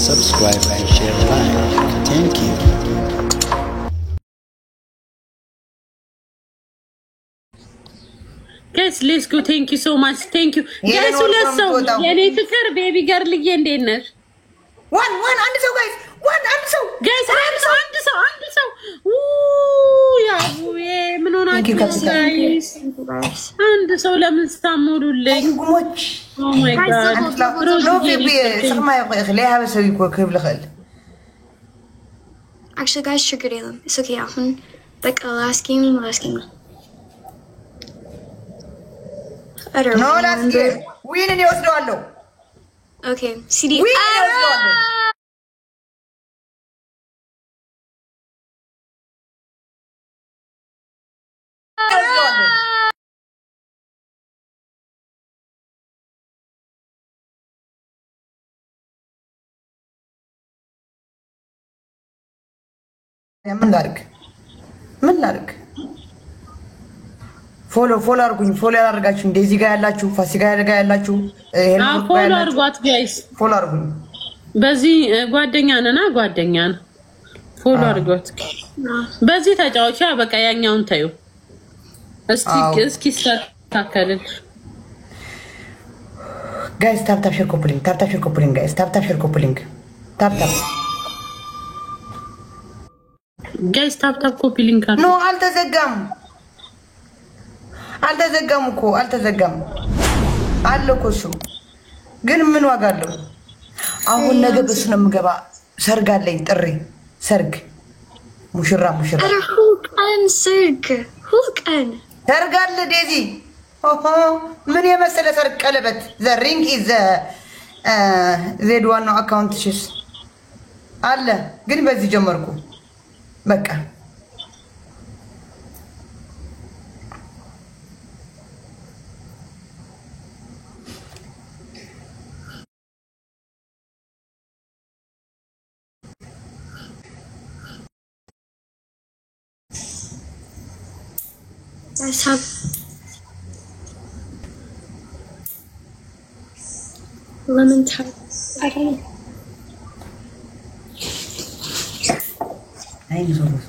subscribe and share like. Thank you. Guys, let's go. Thank you so much. Thank you. Guys, let's so. Yani fikir baby girl yendener. One, and so guys. One, and so. Guys, and so. Ooh, yeah, Thank you, guys. And so lemon stamurulling. Oh my God. No, baby. Actually, guys, triggered them. It's okay, Alvin. Like, last game. No, last game. Win and yours do. Okay, CD. Win and yours do. ምን ላድርግ? ፎሎ አድርጉኝ አድርጋችሁ እንደዚህ ጋር ያላችሁ ፋሲካ ጋር ያላችሁ ፎሎ አድርጓት ጋይስ። ፎሎ አድርጉኝ። በዚህ ጓደኛ ነን። ፎሎ አድርጓት። በዚህ ተጫዋች በቃ ያኛውን ታዩ። እስኪ ተካከልን ጋይስ። ታፕ ሼር ኮፕሊንግ ጋይስ። ታፕ ሼር ኮፕሊንግ ታፕ ጋይስ ታፕ ኮፒ ሊንክ አለ። ኖ አልተዘጋም እኮ አልተዘጋም አለ እኮ እሱ። ግን ምን ዋጋ አለው? አሁን ነገ በሱ ነው የምገባ። ሰርግ አለኝ፣ ጥሪ ሰርግ፣ ሙሽራ ኧረ ሁቀን ሰርግ አለ ዴዚ። ኦሆ ምን የመሰለ ሰርግ፣ ቀለበት። ዘ ሪንግ ኢዝ ዜድ ዋናው አካውንትሽስ አለ። ግን በዚህ ጀመርኩ በቃ። Guys, have lemon tart. I don't know.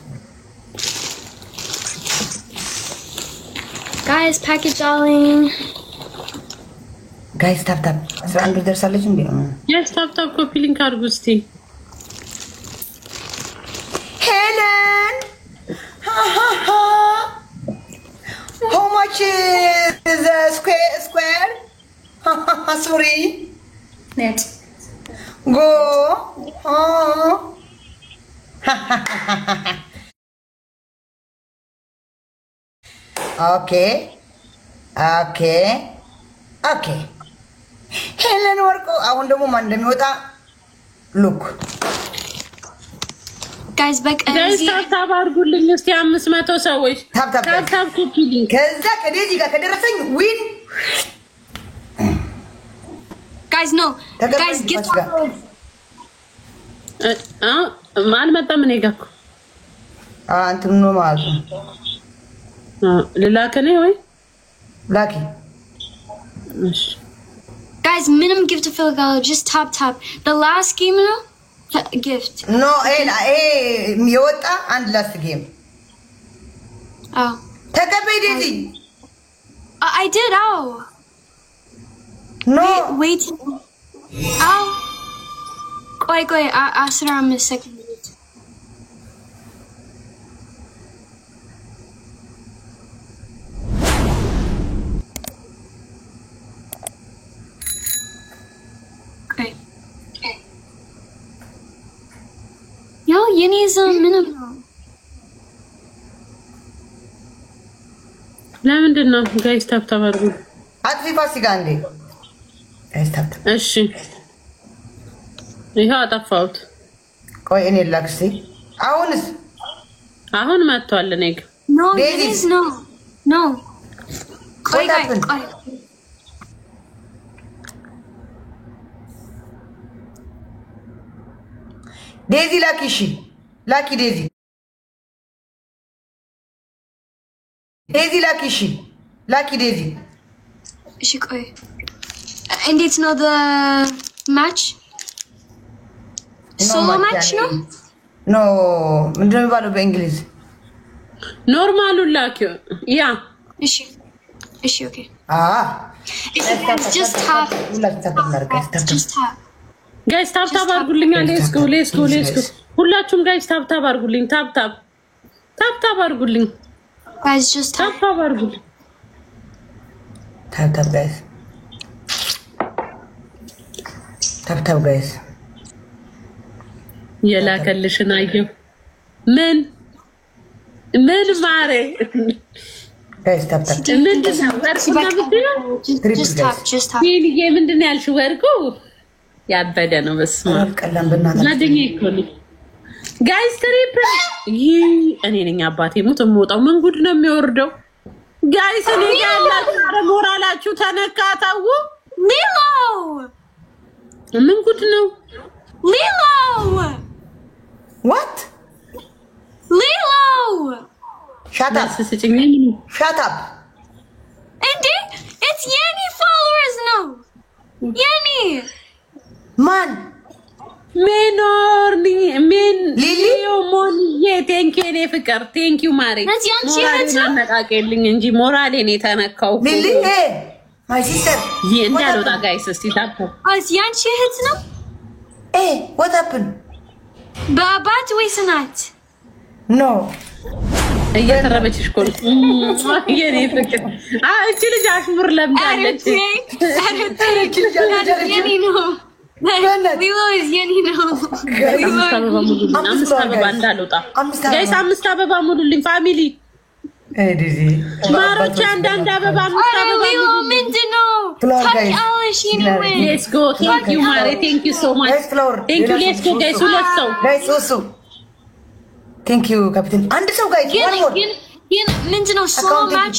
Guys, package darling. Guys, tap. So I'm there salajin bi. Yes, tap copy link aadgu sti. Helen. How much is the square? Sorry. Net. Go. Okay. Helen worko አሁን ደግሞ ማን እንደሚወጣ ሉክ ጋይስ በቃ ታፕ አድርጉልኝ እስቲ 500 ሰዎች ታፕ ኮፒ ሊንክ። ከዛ ከዴዚ ጋር ከደረሰኝ ዊን ጋይስ ኖ ጋይስ ጌት ማን መጣ? ምን ይጋኩ አንተም ነው ማለት ነው። ልላከኔ ወይ ላኪ። እሺ guys, minimum gift to fill out. Just tap. The last game, no gift. No, የወጣ አንድ ላስት ጌም። Oh. ተቀበይ ዴዚ። I did. Oh. No. Wait. Oh. ቆይ 15 second. Yo, you need some minimum. ለምንድን ነው ጋይስ ታፕ አድርጉ? አጥፊ ፋሲካ እንዴ ጋይስ ታፕ። እሺ ይሄው አጠፋሁት። ቆይ እኔ ላክሲ። አሁን መጥቷል። እኔ No, please no. ቆይ ዴዚ ላኪ። እሺ ላኪ ዴዚ ላኪ። እሺ ላኪ ዴዚ። እሺ ቆይ እንዴት ነው the match? Solo match no? No, ምንድነው የሚባለው በእንግሊዝ? ኖርማሉ ላኪው ያ እሺ okay. Just tap. Just tap. Guys, tap አድርጉልኝ። Let's go. ሁላችሁም guys tap አድርጉልኝ። Tap አድርጉልኝ። Guys, just tap አድርጉልኝ። Tap guys. Tap guys. የላከልሽን አየሁ። ምን ማሬ guys tap ምንድነው just tap ይሄ ምንድነው ያልሽው? ወርቁ ያበደ ነው። በስመ አብ ቀላም በእናትህ ማደኛ ይኮኒ ጋይስ ትሪፕል እኔ ነኝ አባቴ ሙት የምወጣው። ምን ጉድ ነው የሚወርደው? ጋይስ እኔ ያላችሁ ሞራላችሁ ተነካታው። ሊሎ ምን ጉድ ነው? ሊሎ what ሊሎ shut up Indeed, it's Yanni followers now. Yanni. Man. Menorni. Lily. Yeah, thank you, Nefikar. Thank you, Mari. That's Yanchi. Lily, hey, my sister. Yeah, guys, it's Yanchi hits now. Hey, what happened? Babat Wisanat. No. እየተረበችሽ ኮል የኔ ፍቅር እቺ ልጅ አሽሙር ለምዳለች። የኔ ነው ሊሎ የኔ ነው። አምስት አበባ እንዳልወጣ ጋይስ 5 አበባ ሙሉልኝ ፋሚሊ ዲዚ ማሮች አንዳንድ አበባ 5 አበባ ሊሎ ምንድነው? ታውቂያለሽ anyway. Let's go. Thank you Mari. Thank you so much. Thank you. Let's go guys. ሁለት ሰው guys also Thank you, Captain. And so guys, one more. ምንድነው solo match?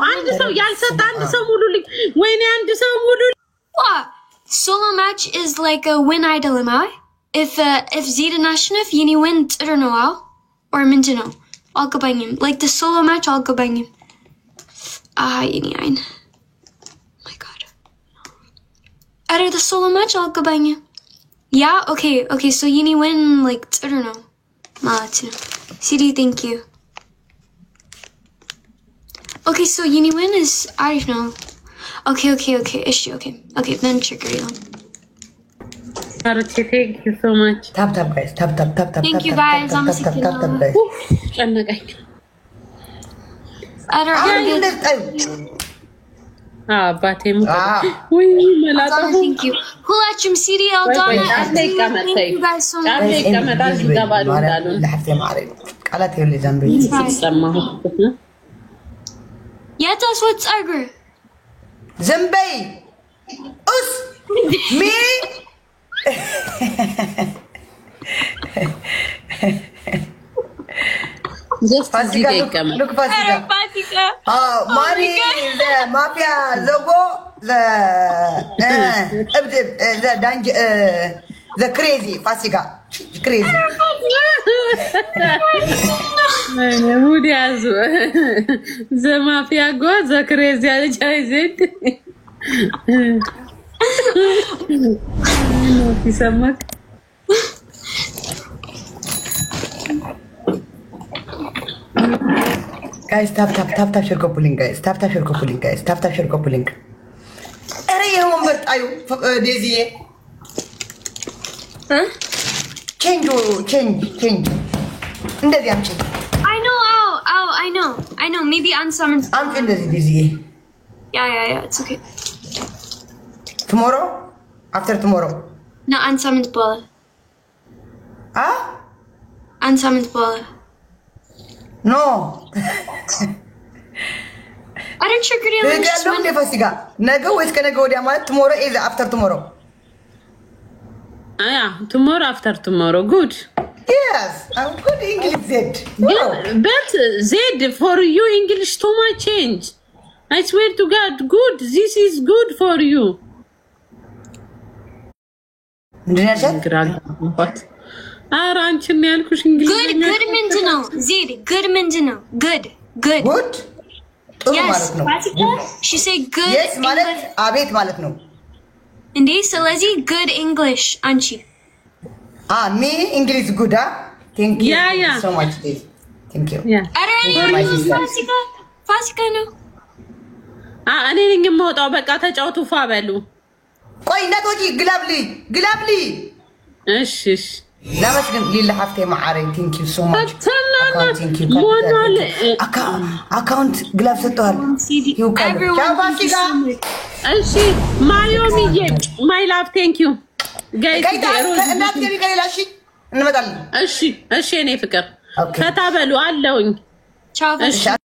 አንድ ሰው ያልሰጣ አንድ ሰው ሙሉልኝ። ወይኔ አንድ ሰው ሙሉልኝ። What? Solo match is like a win idol, am I? If Zeta Nashnif, yini win ጥሩ ነው or ምንድነው? አልገባኝም. Like the solo match አልገባኝም. yini ein. My god. Are the solo match አልገባኝም. Yeah, okay, so yini win like ጥሩ ነው. CD, thank you. Okay, so Uniwin is I don't know. Okay. Issue, okay. Then trigger you. Thank you so much. Tap guys. Tap. Thank you guys. I'm sick tap guys. I don't አባቴ ሙት ወይ መላጣ thank you. ሁላችሁም CD Aldana. Thank you guys so much. ለሐፍቴ ማረኝ ቃላት ይኸውልህ ዘንብ ሰማሁ የታስወጥ ጸጉር ዘንበይ ኡስ ሚ just Fasika. Look Fasika. Mari the mafia logo the crazy Fasika. Crazy. Mood yazu. The mafia go the crazy aljaizet. No kisamak. Guys, tap share coupling guys. Tap share coupling. Are you number ayo Daisy? Huh? Change. እንደዚህ አምጪ I know. I know. Maybe unsummoned. አምጪ እንደዚህ Daisy. Yeah. It's okay. Tomorrow? After tomorrow? No, unsummoned Bola. Huh? Unsummoned Bola. No. I don't trigger you. ነገ ፋሲካ ነገ ወይስ ከነገ ወዲያ ማለት tomorrow is after tomorrow? Tomorrow after tomorrow. Good. Yes, I'm good English Z. Wow. But Z for you English too much change. I swear to God, good. This is good for you. What? አንቺን ያልኩሽ እንግሊዝ good ምንድነው? ዜድ good ምንድነው? good ጥሩ ማለት ነው። she say good yes ማለት አቤት ማለት ነው እንዴ ስለዚህ good English አንቺ me English good, huh? Thank you. Yeah. So much, Dave. Thank you. Yeah. Fasika no. እኔ ነኝ የምወጣው በቃ ተጫውቱ ፋበሉ ቆይ እናቶጂ ግላብሊ እሺ ለመስግን ሊላ ሀፍቴ ማዓሪ ቲንክ ዩ ሶ ማች አካውንት ግላብ ሰጥቷል ፋሲካ እሺ ማዮሚዬ ማይ ላቭ ቴንክ ዩ ጋይስ እናት ገቢ ከሌላሽ እንመጣለን እሺ እኔ ፍቅር ፈታ በሉ አለውኝ ቻው